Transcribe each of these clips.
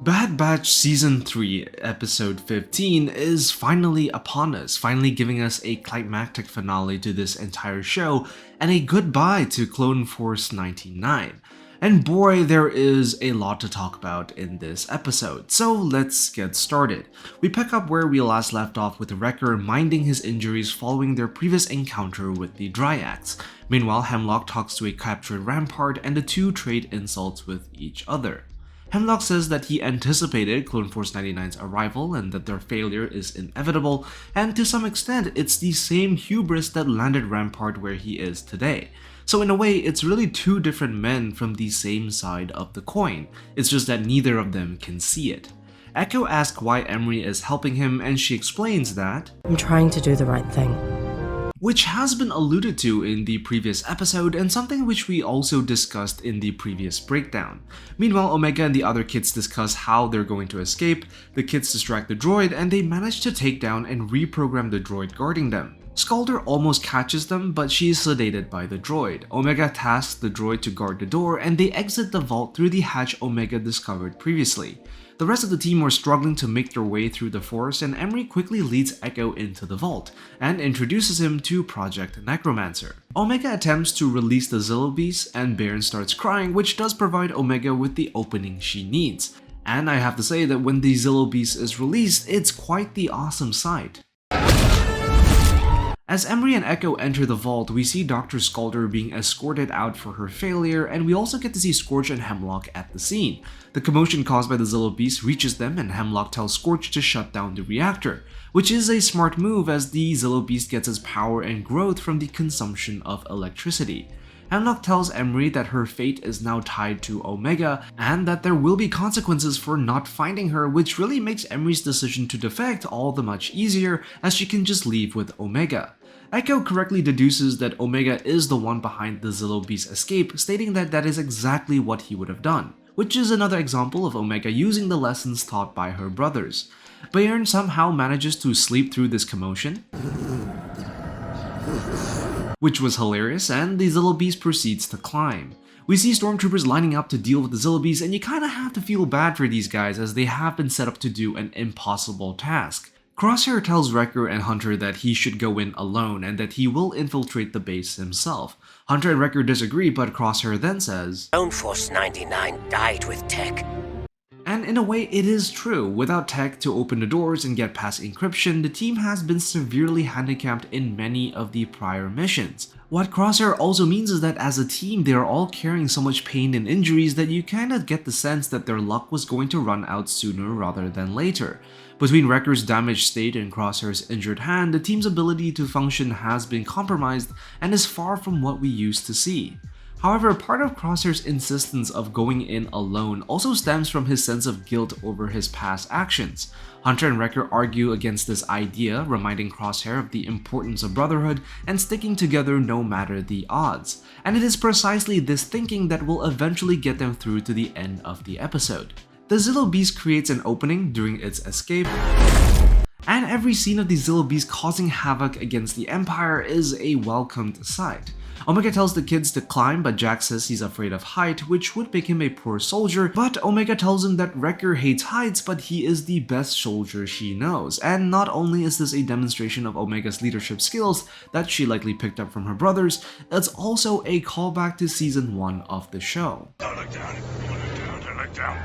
Bad Batch Season 3, Episode 15 is finally upon us, finally giving us a climactic finale to this entire show and a goodbye to Clone Force 99. And boy, there is a lot to talk about in this episode, so let's get started. We pick up where we last left off with Wrecker minding his injuries following their previous encounter with the Dryax. Meanwhile, Hemlock talks to a captured Rampart and the two trade insults with each other. Hemlock says that he anticipated Clone Force 99's arrival and that their failure is inevitable, and to some extent it's the same hubris that landed Rampart where he is today. So in a way, it's really two different men from the same side of the coin, it's just that neither of them can see it. Echo asks why Emerie is helping him, and she explains that I'm trying to do the right thing. Which has been alluded to in the previous episode and something which we also discussed in the previous breakdown. Meanwhile, Omega and the other kids discuss how they're going to escape, the kids distract the droid, and they manage to take down and reprogram the droid guarding them. Scalder almost catches them, but she is sedated by the droid. Omega tasks the droid to guard the door, and they exit the vault through the hatch Omega discovered previously. The rest of the team were struggling to make their way through the forest, and Emerie quickly leads Echo into the vault and introduces him to Project Necromancer. Omega attempts to release the Zillo Beast, and Bayrn starts crying, which does provide Omega with the opening she needs. And I have to say that when the Zillo Beast is released, it's quite the awesome sight. As Emerie and Echo enter the vault, we see Dr. Scalder being escorted out for her failure, and we also get to see Scorch and Hemlock at the scene. The commotion caused by the Zillo Beast reaches them, and Hemlock tells Scorch to shut down the reactor, which is a smart move as the Zillo Beast gets its power and growth from the consumption of electricity. Hemlock tells Emerie that her fate is now tied to Omega and that there will be consequences for not finding her, which really makes Emerie's decision to defect all the much easier as she can just leave with Omega. Echo correctly deduces that Omega is the one behind the Zillo Beast's escape, stating that that is exactly what he would have done, which is another example of Omega using the lessons taught by her brothers. Bayrn somehow manages to sleep through this commotion, which was hilarious, and the Zillo Beast proceeds to climb. We see stormtroopers lining up to deal with the Zillo Beast, and you kinda have to feel bad for these guys as they have been set up to do an impossible task. Crosshair tells Wrecker and Hunter that he should go in alone and that he will infiltrate the base himself. Hunter and Wrecker disagree, but Crosshair then says, Clone Force 99 died with tech. And in a way, it is true. Without tech to open the doors and get past encryption, the team has been severely handicapped in many of the prior missions. What Crosshair also means is that as a team, they are all carrying so much pain and injuries that you kinda get the sense that their luck was going to run out sooner rather than later. Between Wrecker's damaged state and Crosshair's injured hand, the team's ability to function has been compromised and is far from what we used to see. However, part of Crosshair's insistence of going in alone also stems from his sense of guilt over his past actions. Hunter and Wrecker argue against this idea, reminding Crosshair of the importance of brotherhood and sticking together no matter the odds. And it is precisely this thinking that will eventually get them through to the end of the episode. The Zillo Beast creates an opening during its escape, and every scene of the Zillo Beast causing havoc against the Empire is a welcomed sight. Omega tells the kids to climb, but Jack says he's afraid of height, which would make him a poor soldier, but Omega tells him that Wrecker hates heights, but he is the best soldier she knows. And not only is this a demonstration of Omega's leadership skills that she likely picked up from her brothers, it's also a callback to season 1 of the show. Don't look down, don't look down, don't look down.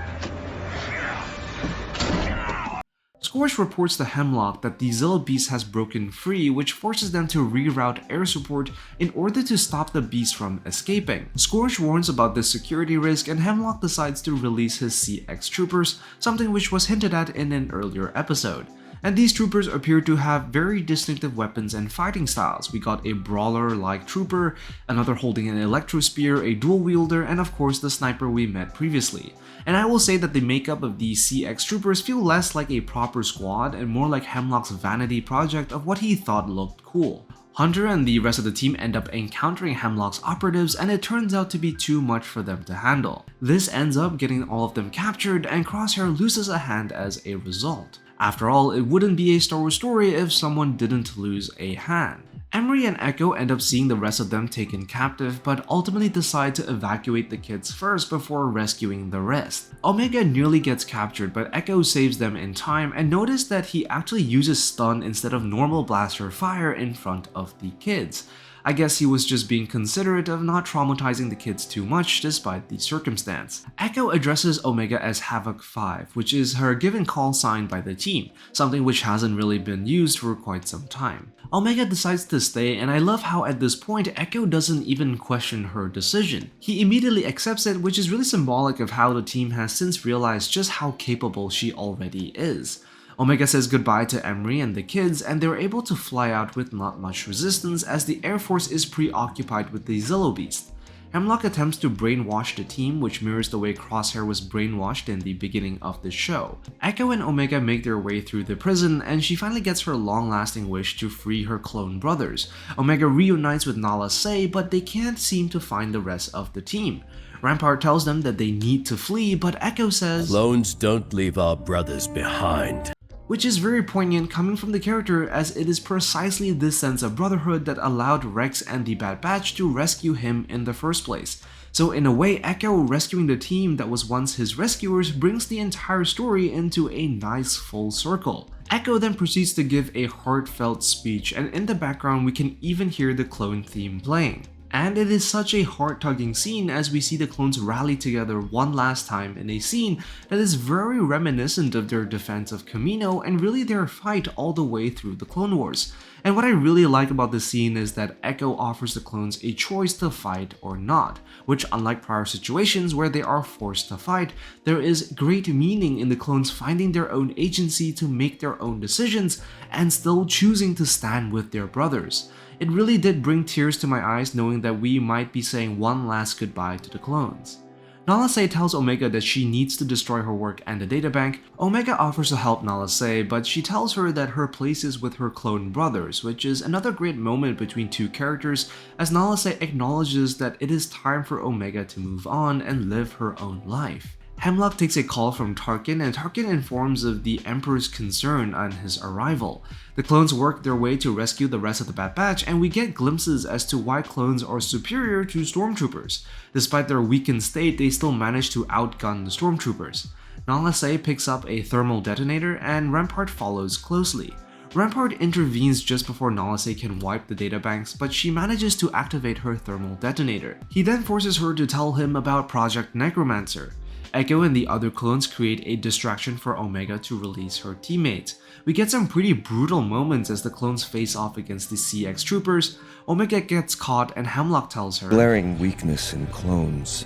Scorch reports to Hemlock that the Zillo Beast has broken free, which forces them to reroute air support in order to stop the beast from escaping. Scorch warns about this security risk, and Hemlock decides to release his CX troopers, something which was hinted at in an earlier episode. And these troopers appear to have very distinctive weapons and fighting styles. We got a brawler-like trooper, another holding an electro spear, a dual wielder, and of course the sniper we met previously. And I will say that the makeup of these CX troopers feel less like a proper squad and more like Hemlock's vanity project of what he thought looked cool. Hunter and the rest of the team end up encountering Hemlock's operatives, and it turns out to be too much for them to handle. This ends up getting all of them captured, and Crosshair loses a hand as a result. After all, it wouldn't be a Star Wars story if someone didn't lose a hand. Emerie and Echo end up seeing the rest of them taken captive, but ultimately decide to evacuate the kids first before rescuing the rest. Omega nearly gets captured, but Echo saves them in time, and notice that he actually uses stun instead of normal blaster fire in front of the kids. I guess he was just being considerate of not traumatizing the kids too much despite the circumstance. Echo addresses Omega as Havoc 5, which is her given call sign by the team, something which hasn't really been used for quite some time. Omega decides to stay, and I love how at this point Echo doesn't even question her decision. He immediately accepts it, which is really symbolic of how the team has since realized just how capable she already is. Omega says goodbye to Emerie and the kids, and they're able to fly out with not much resistance as the Air Force is preoccupied with the Zillo Beast. Hemlock attempts to brainwash the team, which mirrors the way Crosshair was brainwashed in the beginning of the show. Echo and Omega make their way through the prison, and she finally gets her long-lasting wish to free her clone brothers. Omega reunites with Nala Se, but they can't seem to find the rest of the team. Rampart tells them that they need to flee, but Echo says, "Clones don't leave our brothers behind." Which is very poignant coming from the character, as it is precisely this sense of brotherhood that allowed Rex and the Bad Batch to rescue him in the first place. So in a way, Echo rescuing the team that was once his rescuers brings the entire story into a nice full circle. Echo then proceeds to give a heartfelt speech, and in the background we can even hear the clone theme playing. And it is such a heart-tugging scene as we see the clones rally together one last time in a scene that is very reminiscent of their defense of Kamino and really their fight all the way through the Clone Wars. And what I really like about this scene is that Echo offers the clones a choice to fight or not, which unlike prior situations where they are forced to fight, there is great meaning in the clones finding their own agency to make their own decisions and still choosing to stand with their brothers. It really did bring tears to my eyes knowing that we might be saying one last goodbye to the clones. Nala Se tells Omega that she needs to destroy her work and the databank. Omega offers to help Nala Se, but she tells her that her place is with her clone brothers, which is another great moment between two characters as Nala Se acknowledges that it is time for Omega to move on and live her own life. Hemlock takes a call from Tarkin, and Tarkin informs of the Emperor's concern on his arrival. The clones work their way to rescue the rest of the Bad Batch, and we get glimpses as to why clones are superior to stormtroopers. Despite their weakened state, they still manage to outgun the stormtroopers. Nala Se picks up a thermal detonator, and Rampart follows closely. Rampart intervenes just before Nala Se can wipe the databanks, but she manages to activate her thermal detonator. He then forces her to tell him about Project Necromancer. Echo and the other clones create a distraction for Omega to release her teammates. We get some pretty brutal moments as the clones face off against the CX troopers. Omega gets caught and Hemlock tells her, "Glaring weakness in clones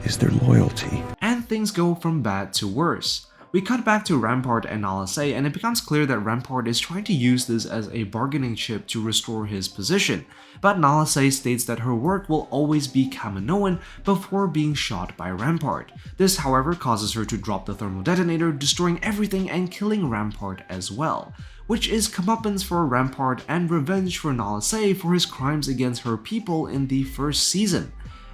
is their loyalty." And things go from bad to worse. We cut back to Rampart and Nala Se, and it becomes clear that Rampart is trying to use this as a bargaining chip to restore his position, but Nala Se states that her work will always be Kaminoan before being shot by Rampart. This, however, causes her to drop the thermal detonator, destroying everything and killing Rampart as well, which is comeuppance for Rampart and revenge for Nala Se for his crimes against her people in the first season.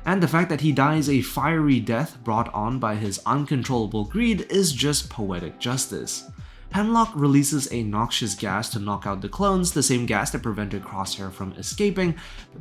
And the fact that he dies a fiery death brought on by his uncontrollable greed is just poetic justice. Hemlock releases a noxious gas to knock out the clones, the same gas that prevented Crosshair from escaping,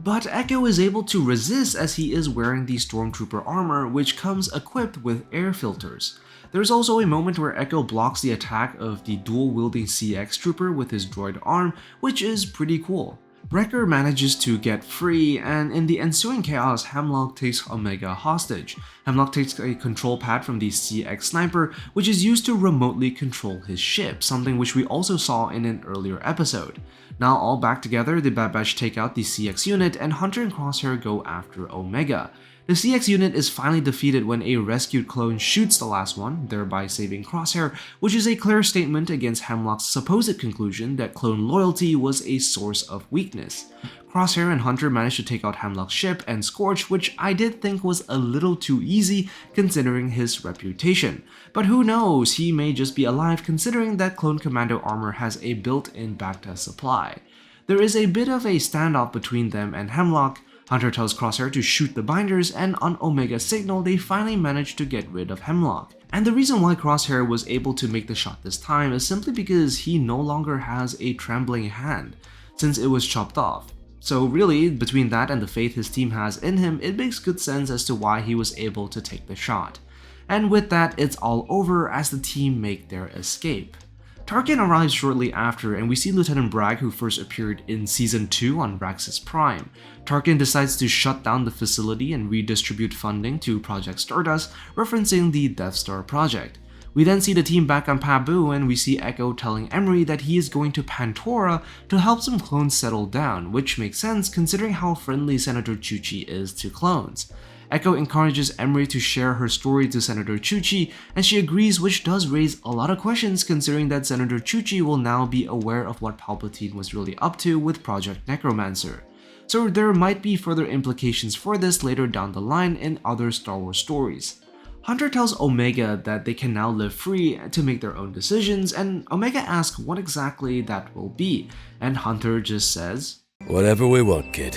but Echo is able to resist as he is wearing the Stormtrooper armor, which comes equipped with air filters. There's also a moment where Echo blocks the attack of the dual-wielding CX trooper with his droid arm, which is pretty cool. Wrecker manages to get free, and in the ensuing chaos, Hemlock takes Omega hostage. Hemlock takes a control pad from the CX sniper, which is used to remotely control his ship, something which we also saw in an earlier episode. Now all back together, the Bad Batch take out the CX unit, and Hunter and Crosshair go after Omega. The CX unit is finally defeated when a rescued clone shoots the last one, thereby saving Crosshair, which is a clear statement against Hemlock's supposed conclusion that clone loyalty was a source of weakness. Crosshair and Hunter managed to take out Hemlock's ship and Scorch, which I did think was a little too easy considering his reputation. But who knows, he may just be alive considering that Clone Commando armor has a built-in Bacta supply. There is a bit of a standoff between them and Hemlock. Hunter tells Crosshair to shoot the binders, and on Omega's signal they finally manage to get rid of Hemlock. And the reason why Crosshair was able to make the shot this time is simply because he no longer has a trembling hand, since it was chopped off. So really, between that and the faith his team has in him, it makes good sense as to why he was able to take the shot. And with that, it's all over as the team make their escape. Tarkin arrives shortly after, and we see Lieutenant Bragg, who first appeared in Season 2 on Raxus Prime. Tarkin decides to shut down the facility and redistribute funding to Project Stardust, referencing the Death Star project. We then see the team back on Pabu, and we see Echo telling Emerie that he is going to Pantora to help some clones settle down, which makes sense considering how friendly Senator Chuchi is to clones. Echo encourages Emerie to share her story to Senator Chuchi, and she agrees, which does raise a lot of questions considering that Senator Chuchi will now be aware of what Palpatine was really up to with Project Necromancer. So there might be further implications for this later down the line in other Star Wars stories. Hunter tells Omega that they can now live free to make their own decisions, and Omega asks what exactly that will be, and Hunter just says, Whatever we want, kid.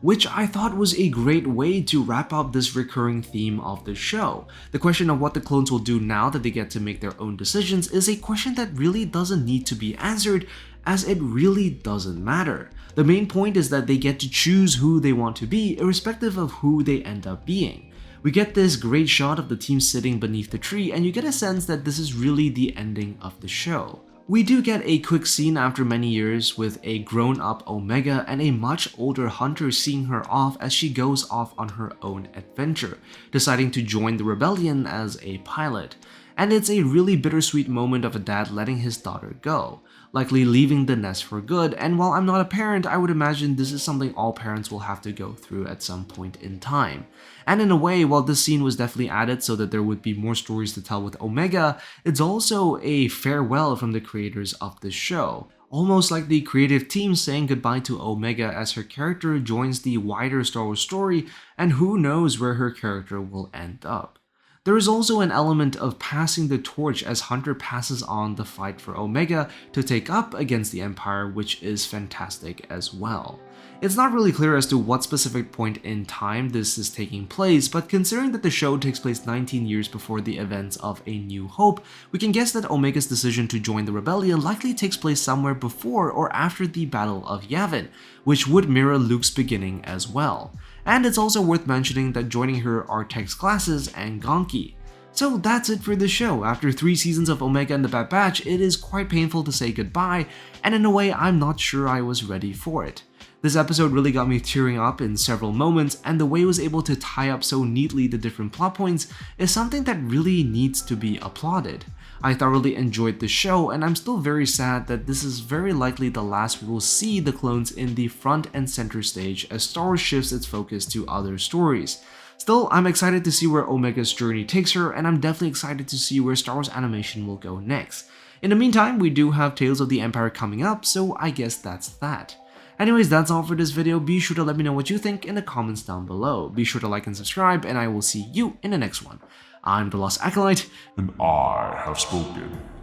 Which I thought was a great way to wrap up this recurring theme of the show. The question of what the clones will do now that they get to make their own decisions is a question that really doesn't need to be answered, as it really doesn't matter. The main point is that they get to choose who they want to be, irrespective of who they end up being. We get this great shot of the team sitting beneath the tree, and you get a sense that this is really the ending of the show. We do get a quick scene after many years with a grown-up Omega and a much older Hunter seeing her off as she goes off on her own adventure, deciding to join the rebellion as a pilot. And it's a really bittersweet moment of a dad letting his daughter go, likely leaving the nest for good, and while I'm not a parent, I would imagine this is something all parents will have to go through at some point in time. And in a way, while this scene was definitely added so that there would be more stories to tell with Omega, it's also a farewell from the creators of the show. Almost like the creative team saying goodbye to Omega as her character joins the wider Star Wars story, and who knows where her character will end up. There is also an element of passing the torch as Hunter passes on the fight for Omega to take up against the Empire, which is fantastic as well. It's not really clear as to what specific point in time this is taking place, but considering that the show takes place 19 years before the events of A New Hope, we can guess that Omega's decision to join the rebellion likely takes place somewhere before or after the Battle of Yavin, which would mirror Luke's beginning as well. And it's also worth mentioning that joining her are Tech's classes and Gonki. So that's it for the show. After 3 seasons of Omega and the Bad Batch, it is quite painful to say goodbye, and in a way I'm not sure I was ready for it. This episode really got me tearing up in several moments, and the way it was able to tie up so neatly the different plot points is something that really needs to be applauded. I thoroughly enjoyed the show, and I'm still very sad that this is very likely the last we will see the clones in the front and center stage as Star Wars shifts its focus to other stories. Still, I'm excited to see where Omega's journey takes her, and I'm definitely excited to see where Star Wars animation will go next. In the meantime, we do have Tales of the Empire coming up, so I guess that's that. Anyways, that's all for this video. Be sure to let me know what you think in the comments down below. Be sure to like and subscribe, and I will see you in the next one. I'm the Lost Acolyte, And I have spoken.